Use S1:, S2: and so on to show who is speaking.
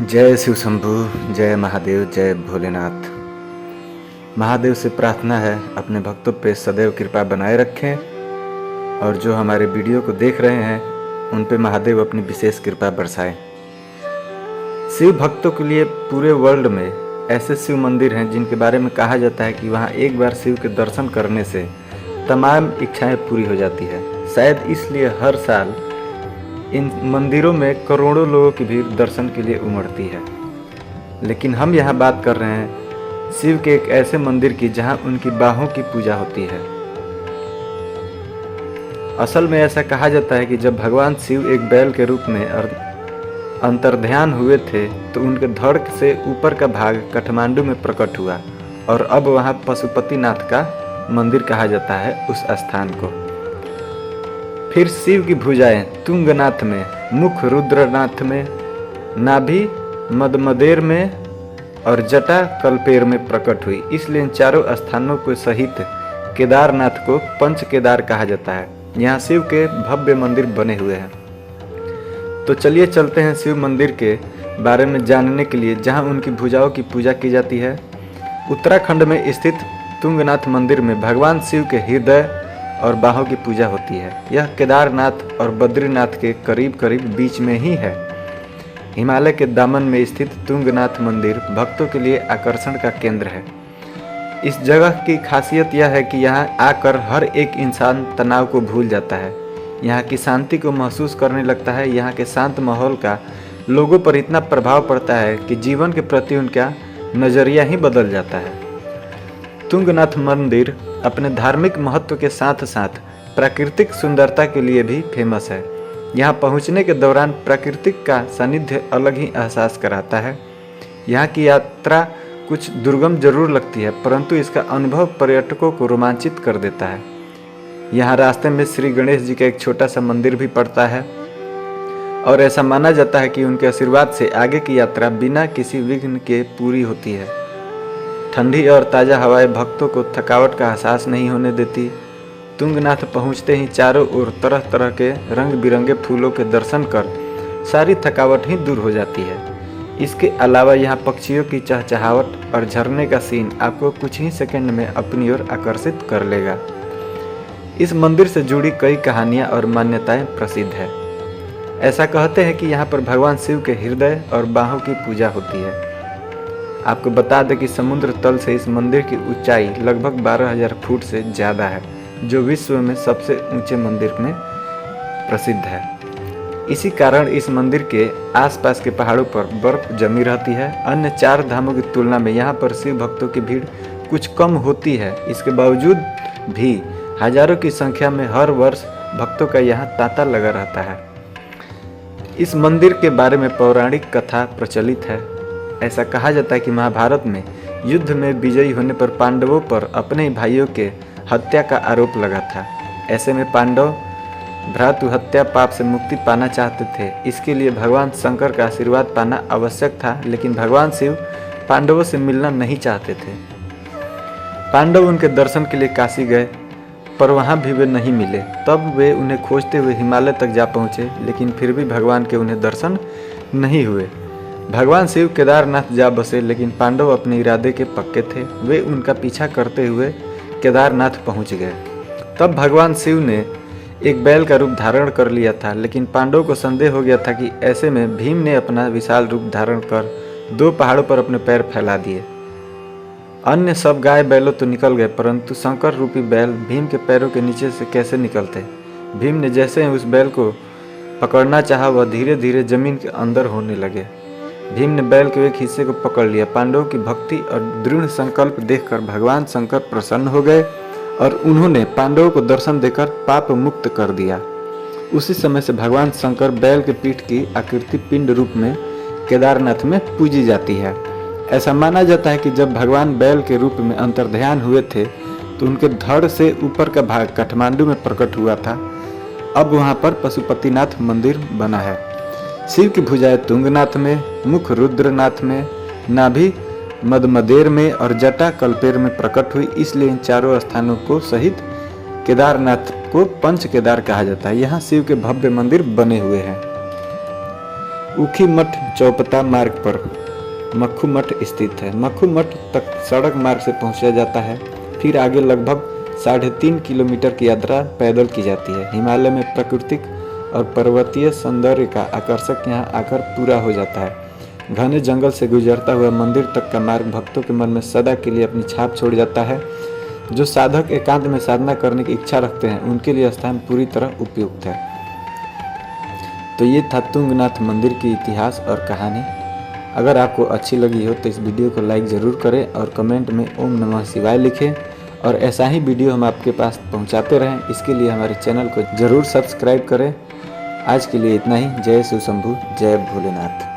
S1: जय शिव शंभु, जय महादेव, जय भोलेनाथ। महादेव से प्रार्थना है अपने भक्तों पे सदैव कृपा बनाए रखें और जो हमारे वीडियो को देख रहे हैं उन पे महादेव अपनी विशेष कृपा बरसाएं। शिव भक्तों के लिए पूरे वर्ल्ड में ऐसे शिव मंदिर हैं जिनके बारे में कहा जाता है कि वहाँ एक बार शिव के दर्शन करने से तमाम इच्छाएं पूरी हो जाती है। शायद इसलिए हर साल इन मंदिरों में करोड़ों लोगों की भीड़ दर्शन के लिए उमड़ती है। लेकिन हम यहाँ बात कर रहे हैं शिव के एक ऐसे मंदिर की जहाँ उनकी बाहों की पूजा होती है। असल में ऐसा कहा जाता है कि जब भगवान शिव एक बैल के रूप में अंतर्ध्यान हुए थे तो उनके धड़ से ऊपर का भाग काठमांडू में प्रकट हुआ और अब वहाँ पशुपतिनाथ का मंदिर कहा जाता है उस स्थान को। फिर शिव की भुजाएं तुंगनाथ में, मुख रुद्रनाथ में, नाभि मदमदेर में और जटा कल्पेर में प्रकट हुई। इसलिए इन चारों स्थानों को सहित केदारनाथ को पंच केदार कहा जाता है। यहाँ शिव के भव्य मंदिर बने हुए हैं। तो चलिए चलते हैं शिव मंदिर के बारे में जानने के लिए जहाँ उनकी भुजाओं की पूजा की जाती है। उत्तराखंड में स्थित तुंगनाथ मंदिर में भगवान शिव के हृदय और बाहों की पूजा होती है। यह केदारनाथ और बद्रीनाथ के करीब करीब बीच में ही है। हिमालय के दामन में स्थित तुंगनाथ मंदिर भक्तों के लिए आकर्षण का केंद्र है। इस जगह की खासियत यह है कि यहाँ आकर हर एक इंसान तनाव को भूल जाता है, यहाँ की शांति को महसूस करने लगता है। यहाँ के शांत माहौल का लोगों पर इतना प्रभाव पड़ता है कि जीवन के प्रति उनका नज़रिया ही बदल जाता है। तुंगनाथ मंदिर अपने धार्मिक महत्व के साथ साथ प्राकृतिक सुंदरता के लिए भी फेमस है। यहाँ पहुँचने के दौरान प्राकृतिक का सानिध्य अलग ही एहसास कराता है। यहाँ की यात्रा कुछ दुर्गम जरूर लगती है परंतु इसका अनुभव पर्यटकों को रोमांचित कर देता है। यहाँ रास्ते में श्री गणेश जी का एक छोटा सा मंदिर भी पड़ता है और ऐसा माना जाता है कि उनके आशीर्वाद से आगे की यात्रा बिना किसी विघ्न के पूरी होती है। ठंडी और ताज़ा हवाएं भक्तों को थकावट का एहसास नहीं होने देती। तुंगनाथ पहुंचते ही चारों ओर तरह तरह के रंग बिरंगे फूलों के दर्शन कर सारी थकावट ही दूर हो जाती है। इसके अलावा यहाँ पक्षियों की चहचहाहट और झरने का सीन आपको कुछ ही सेकंड में अपनी ओर आकर्षित कर लेगा। इस मंदिर से जुड़ी कई कहानियाँ और मान्यताएं प्रसिद्ध है। ऐसा कहते हैं कि यहाँ पर भगवान शिव के हृदय और बाहों की पूजा होती है। आपको बता दें कि समुद्र तल से इस मंदिर की ऊंचाई लगभग 12,000 फुट से ज़्यादा है, जो विश्व में सबसे ऊंचे मंदिर में प्रसिद्ध है। इसी कारण इस मंदिर के आसपास के पहाड़ों पर बर्फ जमी रहती है। अन्य 4 धामों की तुलना में यहाँ पर शिव भक्तों की भीड़ कुछ कम होती है। इसके बावजूद भी हजारों की संख्या में हर वर्ष भक्तों का यहाँ तांता लगा रहता है। इस मंदिर के बारे में पौराणिक कथा प्रचलित है। ऐसा कहा जाता है कि महाभारत में युद्ध में विजयी होने पर पांडवों पर अपने भाइयों के हत्या का आरोप लगा था। ऐसे में पांडव भ्रातृ हत्या पाप से मुक्ति पाना चाहते थे। इसके लिए भगवान शंकर का आशीर्वाद पाना आवश्यक था, लेकिन भगवान शिव पांडवों से मिलना नहीं चाहते थे। पांडव उनके दर्शन के लिए काशी गए पर वहाँ भी वे नहीं मिले। तब वे उन्हें खोजते हुए हिमालय तक जा पहुँचे, लेकिन फिर भी भगवान के उन्हें दर्शन नहीं हुए। भगवान शिव केदारनाथ जा बसे, लेकिन पांडव अपने इरादे के पक्के थे। वे उनका पीछा करते हुए केदारनाथ पहुंच गए। तब भगवान शिव ने एक बैल का रूप धारण कर लिया था, लेकिन पांडवों को संदेह हो गया था कि ऐसे में भीम ने अपना विशाल रूप धारण कर 2 पहाड़ों पर अपने पैर फैला दिए। अन्य सब गाय बैलों तो निकल गए, परंतु शंकर रूपी बैल भीम के पैरों के नीचे से कैसे निकलते। भीम ने जैसे ही उस बैल को पकड़ना चाहा वह धीरे धीरे जमीन के अंदर होने लगे। भीम ने बैल के एक हिस्से को पकड़ लिया। पांडवों की भक्ति और दृढ़ संकल्प देखकर भगवान शंकर प्रसन्न हो गए और उन्होंने पांडवों को दर्शन देकर पाप मुक्त कर दिया। उसी समय से भगवान शंकर बैल के पीठ की आकृति पिंड रूप में केदारनाथ में पूजी जाती है। ऐसा माना जाता है कि जब भगवान बैल के रूप में अंतर्ध्यान हुए थे तो उनके धड़ से ऊपर का भाग काठमांडू में प्रकट हुआ था। अब वहाँ पर पशुपतिनाथ मंदिर बना है। शिव की भुजाएं तुंगनाथ में, मुख रुद्रनाथ में, नाभि मदमदेर में और जटा कल्पेर में प्रकट हुई। इसलिए इन चारों स्थानों को सहित केदारनाथ को पंच केदार कहा जाता है। यहाँ शिव के भव्य मंदिर बने हुए हैं। ऊखी मठ चौपता मार्ग पर मक्खू मठ स्थित है। मक्खू मठ तक सड़क मार्ग से पहुंचा जाता है, फिर आगे लगभग 3.5 किलोमीटर की यात्रा पैदल की जाती है। हिमालय में प्राकृतिक और पर्वतीय सौंदर्य का आकर्षक यहाँ आकर पूरा हो जाता है। घने जंगल से गुजरता हुआ मंदिर तक का मार्ग भक्तों के मन में सदा के लिए अपनी छाप छोड़ जाता है। जो साधक एकांत में साधना करने की इच्छा रखते हैं उनके लिए स्थान पूरी तरह उपयुक्त है। तो ये था तुंगनाथ मंदिर की इतिहास और कहानी। अगर आपको अच्छी लगी हो तो इस वीडियो को लाइक ज़रूर करें और कमेंट में ओम नमः शिवाय लिखें, और ऐसा ही वीडियो हम आपके पास पहुंचाते रहें। इसके लिए हमारे चैनल को ज़रूर सब्सक्राइब करें। आज के लिए इतना ही। जय शिव शंभू, जय भोलेनाथ।